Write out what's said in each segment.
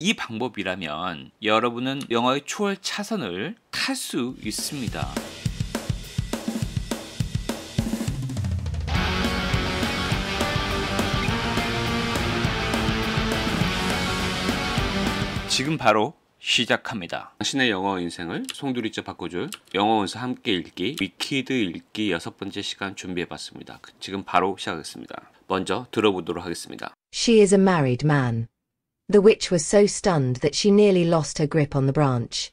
이 방법이라면 여러분은 영어의 초월 차선을 탈 수 있습니다. 지금 바로 시작합니다. 당신의 영어 인생을 송두리째 바꿔줄 영어 원서 함께 읽기 위키드 읽기 6번째 시간 준비해봤습니다. 지금 바로 시작하겠습니다. 먼저 들어보도록 하겠습니다. She is a married man. The witch was so stunned that she nearly lost her grip on the branch.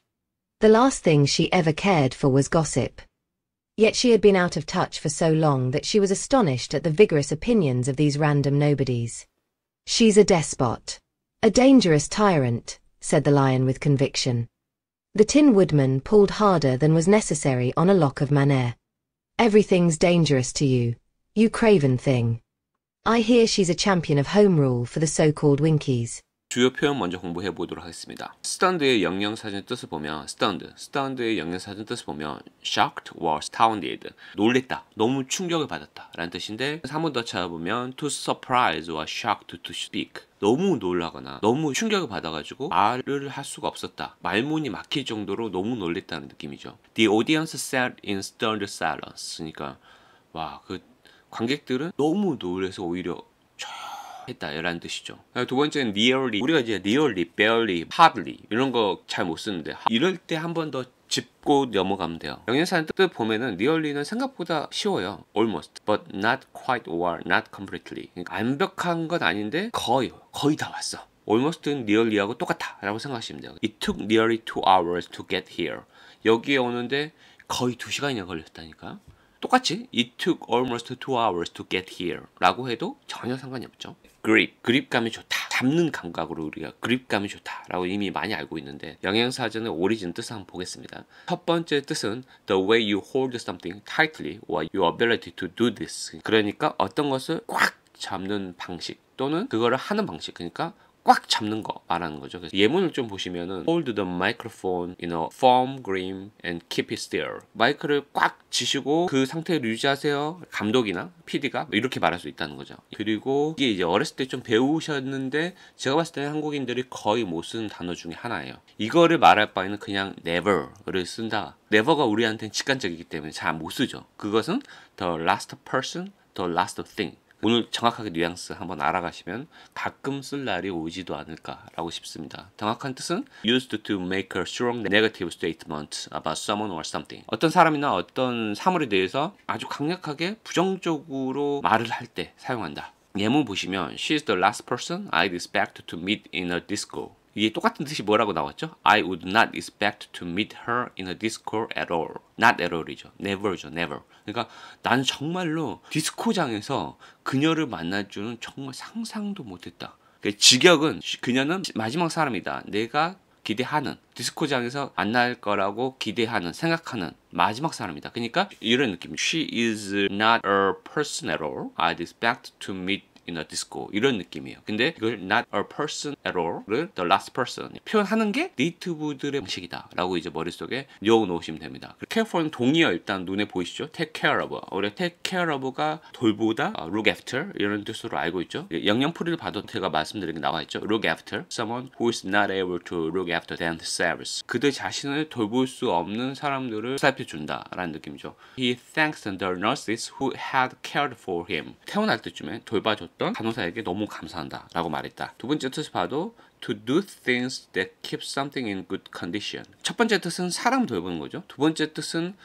The last thing she ever cared for was gossip. Yet she had been out of touch for so long that she was astonished at the vigorous opinions of these random nobodies. She's a despot. A dangerous tyrant, said the lion with conviction. The Tin Woodman pulled harder than was necessary on a lock of Manet. Everything's dangerous to you, you craven thing. I hear she's a champion of home rule for the so-called Winkies. 주요 표현 먼저 공부해 보도록 하겠습니다. stunned의 영영사전 뜻을 보면 stunned의 영영사전 뜻을 보면 shocked or astounded, 놀랬다, 너무 충격을 받았다 라는 뜻인데 한 번 더 찾아보면 to surprise or shocked to speak, 너무 놀라거나 너무 충격을 받아가지고 말을 할 수가 없었다, 말문이 막힐 정도로 너무 놀랬다는 느낌이죠. The audience sat in stunned silence. 그러니까 와, 그 관객들은 너무 놀라서 오히려 했다 라는 뜻이죠. 두 번째는 nearly. 우리가 이제 nearly, barely, hardly 이런 거 잘 못 쓰는데 이럴 때 한 번 더 짚고 넘어가면 돼요. 영양사는 뜻 보면은 nearly는 생각보다 쉬워요. almost, but not quite or not completely. 그러니까 완벽한 건 아닌데 거의 다 왔어. almost는 nearly하고 똑같다 라고 생각하시면 돼요. It took nearly 2 hours to get here. 여기에 오는데 거의 2시간이나 걸렸다니까. 똑같이 It took almost 2 hours to get here 라고 해도 전혀 상관이 없죠. 그립감이 좋다, 잡는 감각으로 우리가 그립감이 좋다 라고 이미 많이 알고 있는데 영양사전의 오리진 뜻을 한번 보겠습니다. 첫 번째 뜻은 the way you hold something tightly or your ability to do this. 그러니까 어떤 것을 꽉 잡는 방식 또는 그거를 하는 방식, 그러니까 꽉 잡는 거 말하는 거죠. 그래서 예문을 좀 보시면은 hold the microphone in a firm grip and keep it still. 마이크를 꽉 쥐시고 그 상태를 유지하세요. 감독이나 PD가 이렇게 말할 수 있다는 거죠. 그리고 이게 이제 어렸을 때 좀 배우셨는데 제가 봤을 때는 한국인들이 거의 못 쓰는 단어 중에 하나예요. 이거를 말할 바에는 그냥 never를 쓴다. never가 우리한테는 직관적이기 때문에 잘 못 쓰죠. 그것은 the last person, the last thing. 오늘 정확하게 뉘앙스 한번 알아가시면 가끔 쓸 날이 오지도 않을까라고 싶습니다. 정확한 뜻은 used to make a strong negative statement about someone or something. 어떤 사람이나 어떤 사물에 대해서 아주 강력하게 부정적으로 말을 할 때 사용한다. 예문 보시면 She's the last person I'd expect to meet in a disco. 이게 똑같은 뜻이 뭐라고 나왔죠? I would not expect to meet her in a disco at all. Not at all이죠. Never죠. Never. 그러니까 나는 정말로 디스코장에서 그녀를 만날 줄은 정말 상상도 못했다. 그러니까 직역은 그녀는 마지막 사람이다. 내가 기대하는, 디스코장에서 만날 거라고 기대하는, 생각하는 마지막 사람이다. 그러니까 이런 느낌. She is not a person at all. I'd expect to meet in a disco. 이런 느낌이에요. 근데 이걸 not a person at all를 the last person 표현하는 게 네이티브들의 방식이다 라고 이제 머릿속에 넣어놓으시면 됩니다. care for는 동의어 일단 눈에 보이시죠? take care of. 우리가 take care of가 돌보다, look after 이런 뜻으로 알고 있죠. 영영풀이를 봐도 제가 말씀드린 게 나와 있죠. look after someone who is not able to look after themselves. 그들 자신을 돌볼 수 없는 사람들을 살펴준다 라는 느낌이죠. He thanks the nurses who had cared for him. 태어날 때쯤에 돌봐줬던 간호사에게 너무 감사한다 라고 말했다. 두 번째 뜻을 봐도 to do things that keep something in good condition. 첫 번째 뜻은 사람 돌보는 거죠. 두 번째 뜻은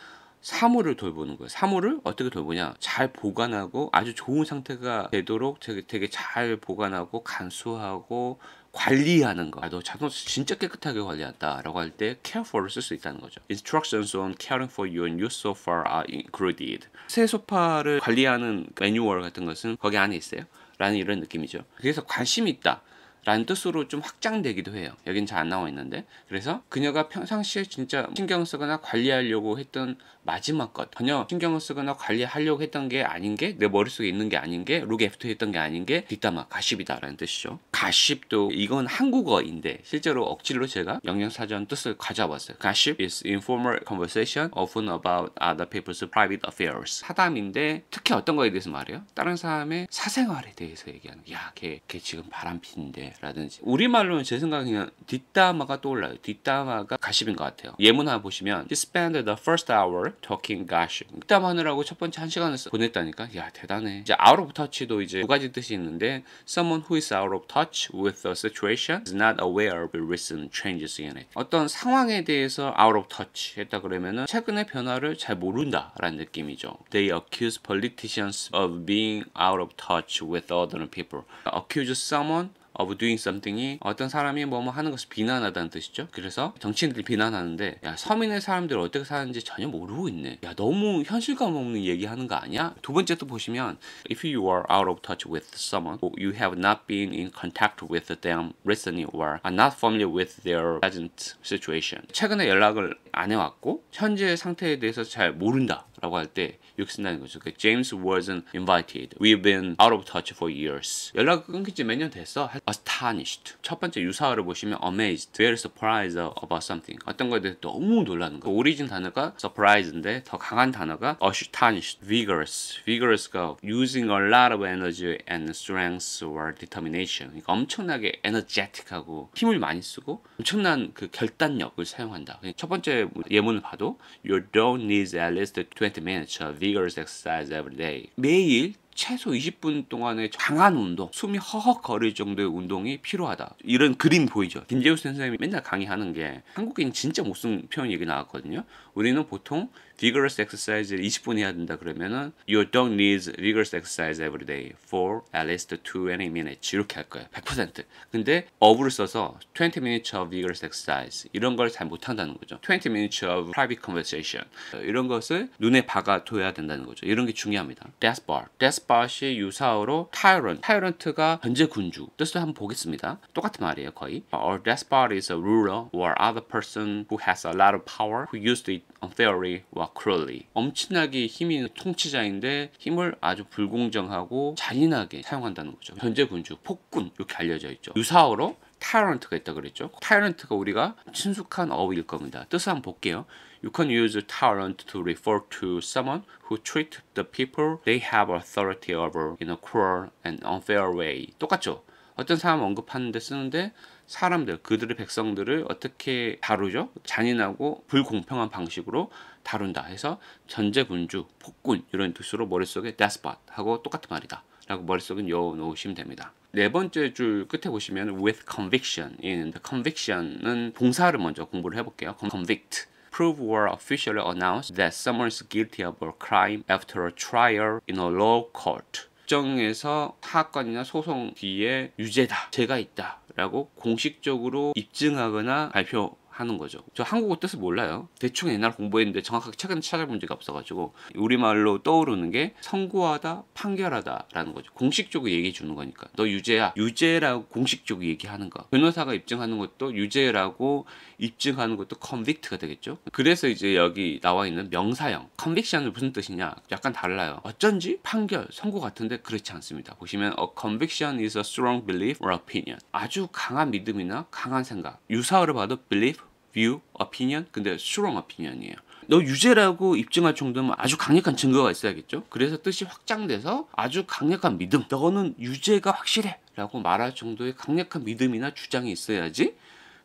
사물을 돌보는 거예요. 사물을 어떻게 돌보냐, 잘 보관하고 아주 좋은 상태가 되도록 되게 잘 보관하고 간수하고 관리하는 거. 너 자동차 진짜 깨끗하게 관리한다 라고 할 때 care for를 쓸 수 있다는 거죠. Instructions on caring for your new sofa are included. 새 소파를 관리하는 매뉴얼 같은 것은 거기 안에 있어요 라는 이런 느낌이죠. 그래서 관심이 있다 라는 뜻으로 좀 확장되기도 해요. 여긴 잘 안 나와 있는데. 그래서 그녀가 평상시에 진짜 신경 쓰거나 관리하려고 했던 마지막 것, 전혀 신경을 쓰거나 관리하려고 했던 게 아닌 게, 내 머릿속에 있는 게 아닌 게, look after 했던 게 아닌 게 뒷담화, 가십이다 라는 뜻이죠. 가십도 이건 한국어인데 실제로 억지로 제가 영양사전 뜻을 가져와봤어요. Gossip is informal conversation often about other people's private affairs. 사담인데 특히 어떤 거에 대해서 말해요? 다른 사람의 사생활에 대해서 얘기하는. 야, 걔 지금 바람핀데 해 라든지. 우리말로는 제 생각에 그냥 뒷담화가 떠올라요. 뒷담화가 가십인 것 같아요. 예문 하나 보시면 He spent the first hour talking gosh. 뒷담화느라고 첫 번째 1시간을 보냈다니까. 야 대단해. 이제 out of touch도 이제 두 가지 뜻이 있는데 Someone who is out of touch with the situation is not aware of the recent changes in it. 어떤 상황에 대해서 out of touch 했다 그러면은 최근의 변화를 잘 모른다 라는 느낌이죠. They accuse politicians of being out of touch with other people. accuse someone of doing something이 어떤 사람이 뭐뭐 하는 것을 비난하다는 뜻이죠. 그래서 정치인들이 비난하는데 야 서민의 사람들 어떻게 사는지 전혀 모르고 있네. 야 너무 현실감 없는 얘기하는 거 아니야? 두 번째 또 보시면 If you are out of touch with someone or you have not been in contact with them recently or are not familiar with their present situation. 최근에 연락을 안 해왔고 현재 상태에 대해서 잘 모른다 라고 할 때 이렇게 쓴다는 거죠. James wasn't invited. We've been out of touch for years. 연락 끊긴 지 몇 년 됐어. astonished. 첫 번째 유사어를 보시면 amazed, very surprised about something. 어떤 거에 대해서 너무 놀라는 거. 오리진 단어가 surprise인데 더 강한 단어가 astonished, vigorous. vigorous가 using a lot of energy and strength or determination. 그러니까 엄청나게 energetic하고 힘을 많이 쓰고 엄청난 그 결단력을 사용한다. 첫 번째 예문을 봐도 Your dog needs at least 20 minutes of vigorous exercise every day. 매일 최소 20분 동안의 강한 운동, 숨이 허헉 거릴 정도의 운동이 필요하다. 이런 그림 보이죠? 김재우 선생님이 맨날 강의하는 게 한국인 진짜 못 쓴 표현 얘기 나왔거든요. 우리는 보통 vigorous exercise를 20분 해야 된다 그러면은 your dog needs vigorous exercise every day for at least 20 minutes 이렇게 할 거예요. 100%. 근데 of를 써서 20 minutes of vigorous exercise 이런 걸 잘 못한다는 거죠. 20 minutes of private conversation 이런 것을 눈에 박아둬야 된다는 거죠. 이런 게 중요합니다. despot. despot이 유사어로 tyrant. tyrant가 현재 군주. 뜻을 한번 보겠습니다. 똑같은 말이에요, 거의. A despot is a ruler or other person who has a lot of power who used it unfairly or cruelly. 엄청나게 힘이 있는 통치자인데 힘을 아주 불공정하고 잔인하게 사용한다는 거죠. 현재 군주, 폭군 이렇게 알려져 있죠. 유사어로 tyrant가 있다 그랬죠. tyrant가 우리가 친숙한 어휘일 겁니다. 뜻을 한번 볼게요. You can use tyrant to refer to someone who treat the people they have authority over in a cruel and unfair way. 똑같죠? 어떤 사람 언급하는데 쓰는데 사람들, 그들의 백성들을 어떻게 다루죠? 잔인하고 불공평한 방식으로 다룬다 해서 전제군주, 폭군 이런 뜻으로 머릿속에 despot 하고 똑같은 말이다 라고 머릿속에 넣어놓으시면 됩니다. 네 번째 줄 끝에 보시면 with conviction 있는데 conviction은 동사를 먼저 공부를 해볼게요. convict. prove or officially announce that someone is guilty of a crime after a trial in a law court. 법정에서 사건이나 소송 뒤에 유죄다, 죄가 있다 라고 공식적으로 입증하거나 발표하는 거죠. 저 한국어 뜻을 몰라요. 대충 옛날 공부했는데 정확하게 최근에 찾아본 적이 없어가지고 우리말로 떠오르는 게 선고하다, 판결하다 라는 거죠. 공식적으로 얘기해 주는 거니까. 너 유죄야. 유죄라고 공식적으로 얘기하는 거. 변호사가 입증하는 것도 유죄라고 입증하는 것도 convict가 되겠죠. 그래서 이제 여기 나와 있는 명사형 conviction은 무슨 뜻이냐 약간 달라요. 어쩐지 판결, 선고 같은데 그렇지 않습니다. 보시면 a conviction is a strong belief or opinion. 아주 강한 믿음이나 강한 생각. 유사어를 봐도 belief, view, opinion. 근데 strong opinion이에요. 너 유죄라고 입증할 정도면 아주 강력한 증거가 있어야겠죠. 그래서 뜻이 확장돼서 아주 강력한 믿음. 너는 유죄가 확실해 라고 말할 정도의 강력한 믿음이나 주장이 있어야지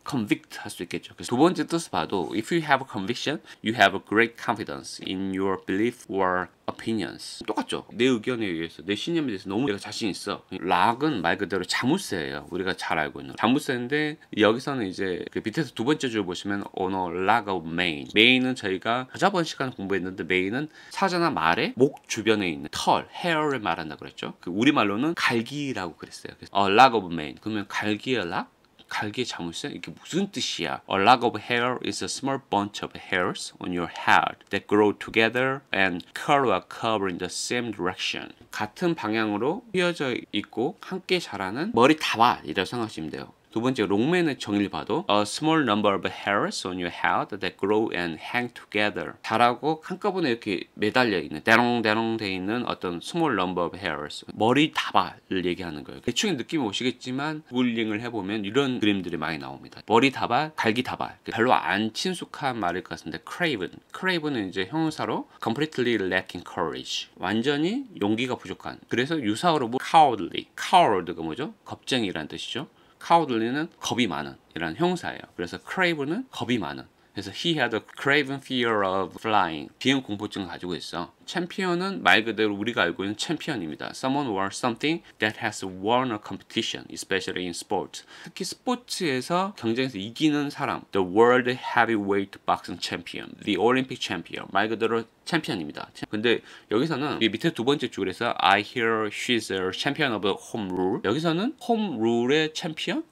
convict 할 수 있겠죠. 그래서 두 번째 뜻을 봐도 if you have a conviction, you have a great confidence in your belief or opinions. 똑같죠. 내 의견에 의해서 내 신념에 대해서 너무 내가 자신 있어. 락은 말 그대로 자물쇠예요. 우리가 잘 알고 있는 자물쇠인데 여기서는 이제 그 밑에서 두 번째 줄 보시면 on a lag of mane. mane은 저희가 저번 시간에 공부했는데 mane은 사자나 말의 목 주변에 있는 털, hair를 말한다 그랬죠. 그 우리말로는 갈기라고 그랬어요. 그래서 a lag of mane. 그러면 갈기의 락? 갈기의 자물쇠? 이게 무슨 뜻이야? A lock of hair is a small bunch of hairs on your head that grow together and curl or cover in the same direction. 같은 방향으로 휘어져 있고 함께 자라는 머리 다발이라고 생각하시면 돼요. 두 번째 롱맨의 정의를 봐도 a small number of hairs on your head that grow and hang together. 자라고 한꺼번에 이렇게 매달려 있는 대롱대롱 돼 있는 어떤 small number of hairs. 머리 다발을 얘기하는 거예요. 대충 느낌이 오시겠지만 구글링을 해보면 이런 그림들이 많이 나옵니다. 머리 다발, 갈기 다발. 별로 안 친숙한 말일 것 같은데 craven. craven은 이제 형용사로 completely lacking courage. 완전히 용기가 부족한. 그래서 유사어로 cowardly. coward가 뭐죠? 겁쟁이라는 뜻이죠. cowardly는 겁이 많은 이란 형사예요. 그래서 crave는 겁이 많은. 그래서 he had a craven fear of flying. 비행 공포증을 가지고 있어. 챔피언은 말 그대로 우리가 알고 있는 챔피언입니다. Someone or something that has won a competition, especially in sport. 특히 스포츠에서 경쟁에서 이기는 사람. The world heavyweight boxing champion, the Olympic champion. 말 그대로 챔피언입니다. 근데 여기서는 이 밑에 두 번째 줄에서 I hear she's a champion of home rule. 여기서는 home rule의 챔피언?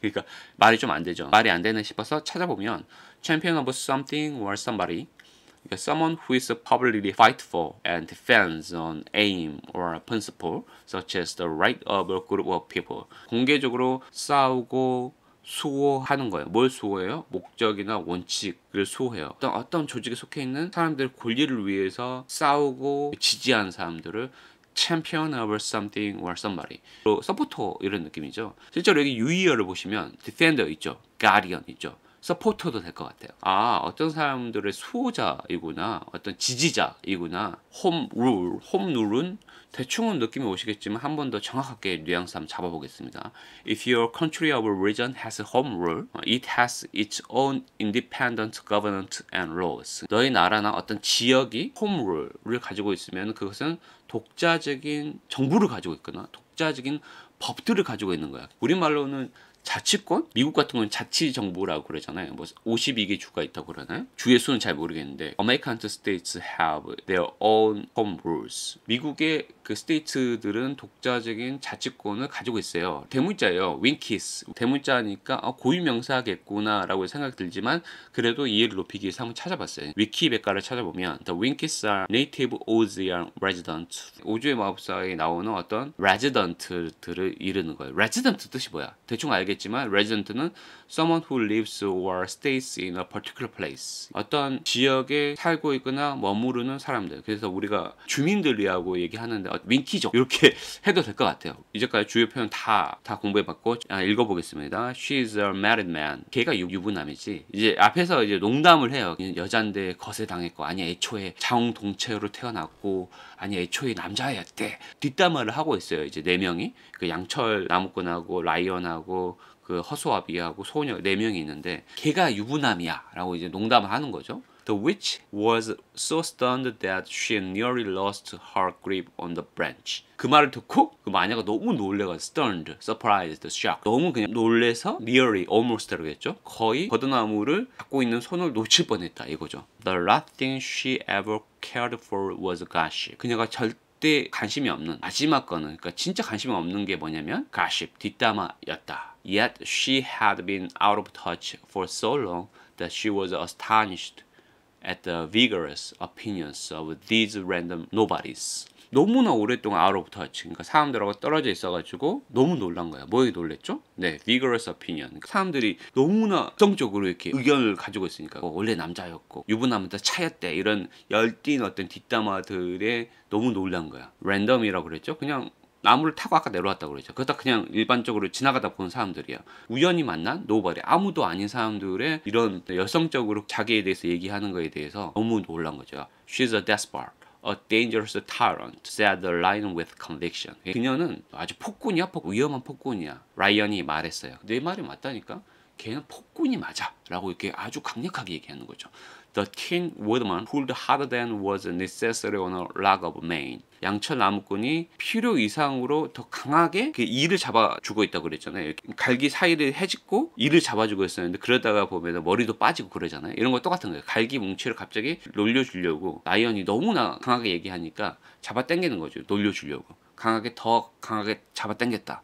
그러니까 말이 좀 안 되죠. 말이 안 되네 싶어서 찾아보면 champion of something or somebody, 그러니까 someone who is publicly fight for and defends an aim or a principle such as the right of a group of people. 공개적으로 싸우고 수호하는 거예요. 뭘 수호해요? 목적이나 원칙을 수호해요. 어떤 조직에 속해 있는 사람들의 권리를 위해서 싸우고 지지하는 사람들을 champion of something or somebody. 서포터 이런 느낌이죠. 실제로 여기 유의어를 보시면 defender 있죠. guardian 있죠. 서포터도 될 것 같아요. 아, 어떤 사람들의 수호자이구나, 어떤 지지자이구나. 홈 룰은 대충은 느낌이 오시겠지만 한 번 더 정확하게 뉘앙스 한번 잡아보겠습니다. If your country or region has a home rule, it has its own independent government and laws. 너희 나라나 어떤 지역이 home rule를 가지고 있으면 그것은 독자적인 정부를 가지고 있거나 독자적인 법들을 가지고 있는 거야. 우리말로는 자치권? 미국 같은 건 자치정부라고 그러잖아요. 뭐 52개 주가 있다고 그러나요? 주의 수는 잘 모르겠는데 American states have their own home rules. 미국의 그 스테이트들은 독자적인 자치권을 가지고 있어요. 대문자예요. 윙키스. 대문자니까 고유명사겠구나 라고 생각이 들지만 그래도 이해를 높이기 위해서 한번 찾아봤어요. 위키백과를 찾아보면 The Winkies are native Ozian residents. 오즈의 마법사에 나오는 어떤 resident들을 이르는 거예요. resident 뜻이 뭐야? 대충 알겠지만 resident는 someone who lives or stays in a particular place. 어떤 지역에 살고 있거나 머무르는 사람들. 그래서 우리가 주민들이라고 얘기하는데 윙키족 이렇게 해도 될 것 같아요. 이제까지 주요 표현 다 공부해봤고 읽어보겠습니다. She's a married man. 걔가 유부남이지. 이제 앞에서 이제 농담을 해요. 여잔데 거세당했고 아니 애초에 자웅동체로 태어났고 아니 애초에 남자였대. 뒷담화를 하고 있어요. 이제 네 명이 그 양철 나무꾼하고 라이언하고 그 허수아비하고 소녀 네 명이 있는데 걔가 유부남이야라고 이제 농담을 하는 거죠. The witch was so stunned that she nearly lost her grip on the branch. 그 말을 듣고 그 마녀가 너무 놀래가지고 stunned, surprised, shocked. 너무 그냥 놀래서 nearly, almost라고 했죠. 거의 버드나무를 잡고 있는 손을 놓칠 뻔했다 이거죠. The last thing she ever cared for was gossip. 그녀가 절대 관심이 없는 마지막 거는 그러니까 진짜 관심이 없는 게 뭐냐면 gossip, 뒷담화였다. Yet she had been out of touch for so long that she was astonished at the vigorous opinions of these random nobodies. 너무나 오랫동안 out of touch, 그러니까 사람들하고 떨어져 있어가지고 너무 놀란 거야. 뭐에 놀랬죠? 네, vigorous opinion. 그러니까 사람들이 너무나 정적으로 이렇게 의견을 가지고 있으니까 원래 남자였고 유부남한테 차였대 이런 열띤 어떤 뒷담화들에 너무 놀란 거야. 랜덤이라고 그랬죠? 그냥 나무를 타고 아까 내려왔다고 그랬죠. 그렇다 그냥 일반적으로 지나가다 보는 사람들이야. 우연히 만난 노바리 아무도 아닌 사람들의 이런 여성적으로 자기에 대해서 얘기하는 거에 대해서 너무 놀란 거죠. She's a despot, a dangerous tyrant, said the lion with conviction. 그녀는 아주 폭군이야, 위험한 폭군이야. 라이언이 말했어요. 내 말이 맞다니까. 걔는 폭군이 맞아 라고 이렇게 아주 강력하게 얘기하는 거죠. The tin woodman pulled harder than was necessary on a log of mane. 양철 나무꾼이 필요 이상으로 더 강하게 그 이를 잡아주고 있다고 그랬잖아요. 갈기 사이를 헤집고 이를 잡아주고 있었는데 그러다가 보면 머리도 빠지고 그러잖아요. 이런 거 똑같은 거예요. 갈기 뭉치를 갑자기 놀려주려고 라이언이 너무나 강하게 얘기하니까 잡아당기는 거죠. 놀려주려고. 더 강하게 잡아당겼다.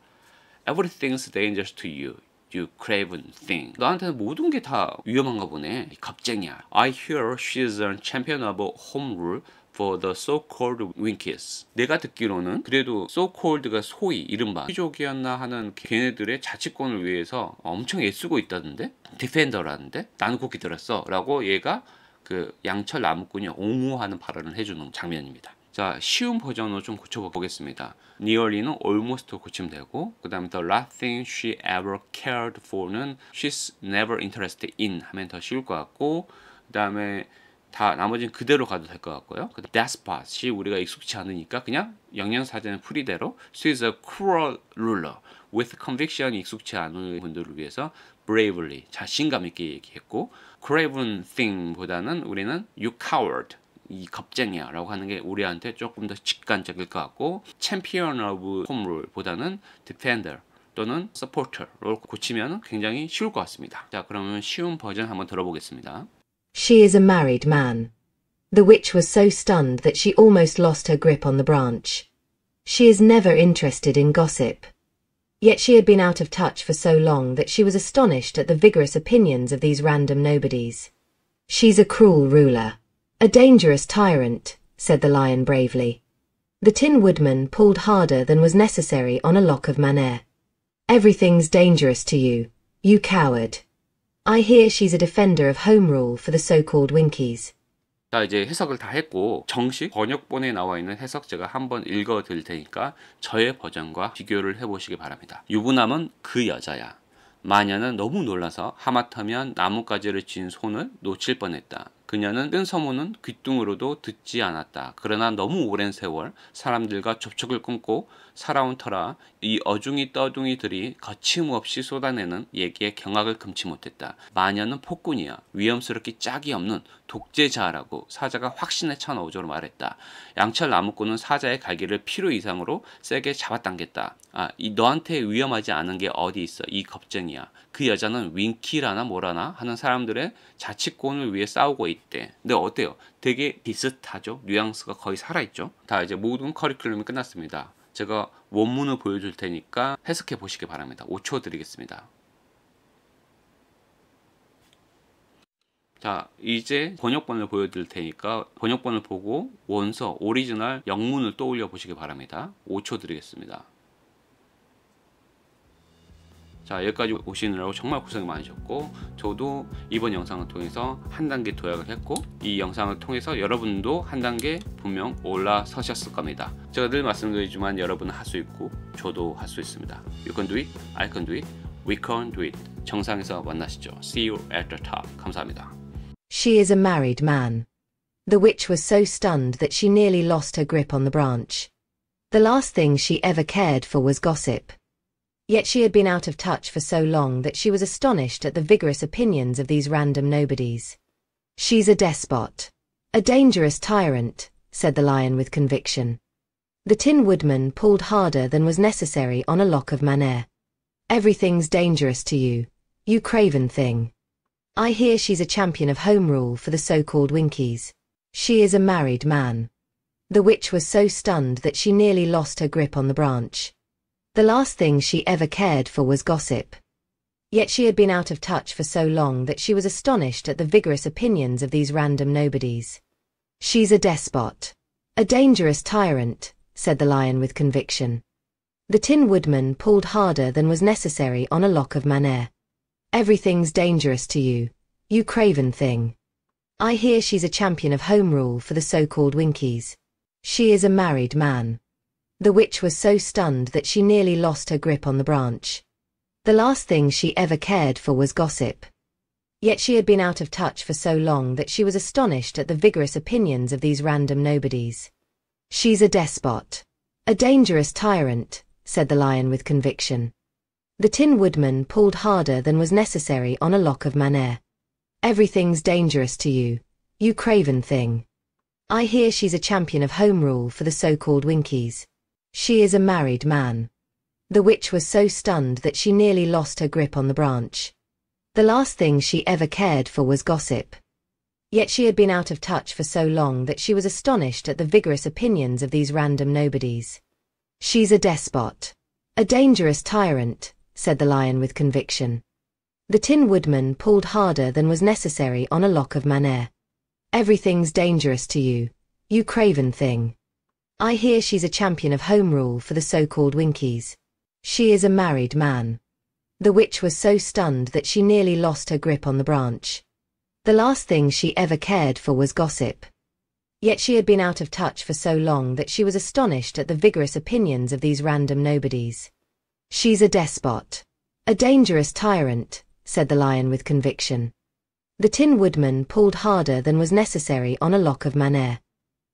Everything's dangerous to you. You craven thing. 너한테는 모든 게 다 위험한가 보네. 겁쟁이야. I hear she's a champion of home rule for the so-called Winkies. 내가 듣기로는 그래도 so-called가 소위 이른바 귀족이었나 하는 걔네들의 자치권을 위해서 엄청 애쓰고 있다던데? 디펜더라는데? 나는 그렇게 들었어. 라고 얘가 그 양철 나무꾼이 옹호하는 발언을 해주는 장면입니다. 자, 쉬운 버전으로 좀 고쳐보겠습니다. nearly는 almost 고치면 되고 그 다음에 the last thing she ever cared for는 she's never interested in 하면 더 쉬울 것 같고 그 다음에 다 나머지는 그대로 가도 될 것 같고요. 그 despot이 우리가 익숙치 않으니까 그냥 영양사전 풀이대로 she's a cruel ruler. with conviction이 익숙치 않은 분들을 위해서 bravely, 자신감 있게 얘기했고 craven thing보다는 우리는 you coward, 이 겁쟁이야 라고 하는 게 우리한테 조금 더 직관적일 것 같고 champion of home rule보다는 defender 또는 supporter로 고치면 굉장히 쉬울 것 같습니다. 자, 그러면 쉬운 버전 한번 들어보겠습니다. She is a married man. The witch was so stunned that she almost lost her grip on the branch. She is never interested in gossip. Yet she had been out of touch for so long that she was astonished at the vigorous opinions of these random nobodies. She's a cruel ruler, a dangerous tyrant, said the lion bravely. The Tin Woodman pulled harder than was necessary on a lock of manere. Everything's dangerous to you, you coward. I hear she's a defender of home rule for the so-called Winkies. 자, 이제 해석을 다 했고 정식 번역본에 나와 있는 해석 제가 한번 읽어 드릴 테니까 저의 버전과 비교를 해보시기 바랍니다. 유부남은 그 여자야. 마녀는 너무 놀라서 하마터면 나뭇가지를 쥔 손을 놓칠 뻔했다. 그녀는 뜬 소문은 귓등으로도 듣지 않았다. 그러나 너무 오랜 세월 사람들과 접촉을 끊고 살아온 터라 이 어중이 떠둥이들이 거침없이 쏟아내는 얘기에 경악을 금치 못했다. 마녀는 폭군이야. 위험스럽기 짝이 없는 독재자라고 사자가 확신에 찬 어조로 말했다. 양철 나무꾼은 사자의 갈기를 필요 이상으로 세게 잡아당겼다. 이 너한테 위험하지 않은 게 어디 있어. 이 겁쟁이야. 그 여자는 윈키라나 뭐라나 하는 사람들의 자치권을 위해 싸우고 있대. 근데 어때요? 되게 비슷하죠? 뉘앙스가 거의 살아있죠? 다 이제 모든 커리큘럼이 끝났습니다. 제가 원문을 보여줄 테니까 해석해 보시기 바랍니다. 5초 드리겠습니다. 자, 이제 번역본을 보여드릴 테니까 번역본을 보고 원서, 오리지널 영문을 떠올려 보시기 바랍니다. 5초 드리겠습니다. 자, 여기까지 오시느라고 정말 고생이 많으셨고 저도 이번 영상을 통해서 한 단계 도약을 했고 이 영상을 통해서 여러분도 한 단계 분명 올라서셨을 겁니다. 제가 늘 말씀드리지만 여러분은 할 수 있고 저도 할 수 있습니다. You can do it, I can do it, we can do it. 정상에서 만나시죠. See you at the top. 감사합니다. She is a married man. The witch was so stunned that she nearly lost her grip on the branch. The last thing she ever cared for was gossip. Yet she had been out of touch for so long that she was astonished at the vigorous opinions of these random nobodies. She's a despot, a dangerous tyrant, said the lion with conviction. The Tin Woodman pulled harder than was necessary on a lock of manere. Everything's dangerous to you, you craven thing. I hear she's a champion of home rule for the so-called Winkies. She is a married man. The witch was so stunned that she nearly lost her grip on the branch. The last thing she ever cared for was gossip. Yet she had been out of touch for so long that she was astonished at the vigorous opinions of these random nobodies. She's a despot, a dangerous tyrant, said the lion with conviction. The Tin Woodman pulled harder than was necessary on a lock of manere. Everything's dangerous to you, you craven thing. I hear she's a champion of home rule for the so-called Winkies. She is a married man. The witch was so stunned that she nearly lost her grip on the branch. The last thing she ever cared for was gossip. Yet she had been out of touch for so long that she was astonished at the vigorous opinions of these random nobodies. She's a despot, a dangerous tyrant, said the lion with conviction. The Tin Woodman pulled harder than was necessary on a lock of manere. Everything's dangerous to you, you craven thing. I hear she's a champion of home rule for the so-called Winkies. She is a married man. The witch was so stunned that she nearly lost her grip on the branch. The last thing she ever cared for was gossip. Yet she had been out of touch for so long that she was astonished at the vigorous opinions of these random nobodies. She's a despot, a dangerous tyrant, said the lion with conviction. The Tin Woodman pulled harder than was necessary on a lock of manere. Everything's dangerous to you, you craven thing. I hear she's a champion of home rule for the so-called Winkies. She is a married man. The witch was so stunned that she nearly lost her grip on the branch. The last thing she ever cared for was gossip. Yet she had been out of touch for so long that she was astonished at the vigorous opinions of these random nobodies. She's a despot, a dangerous tyrant, said the lion with conviction. The Tin Woodman pulled harder than was necessary on a lock of manere.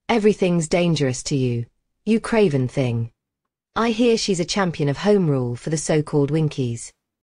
Everything's dangerous to you, you craven thing. I hear she's a champion of home rule for the so-called Winkies.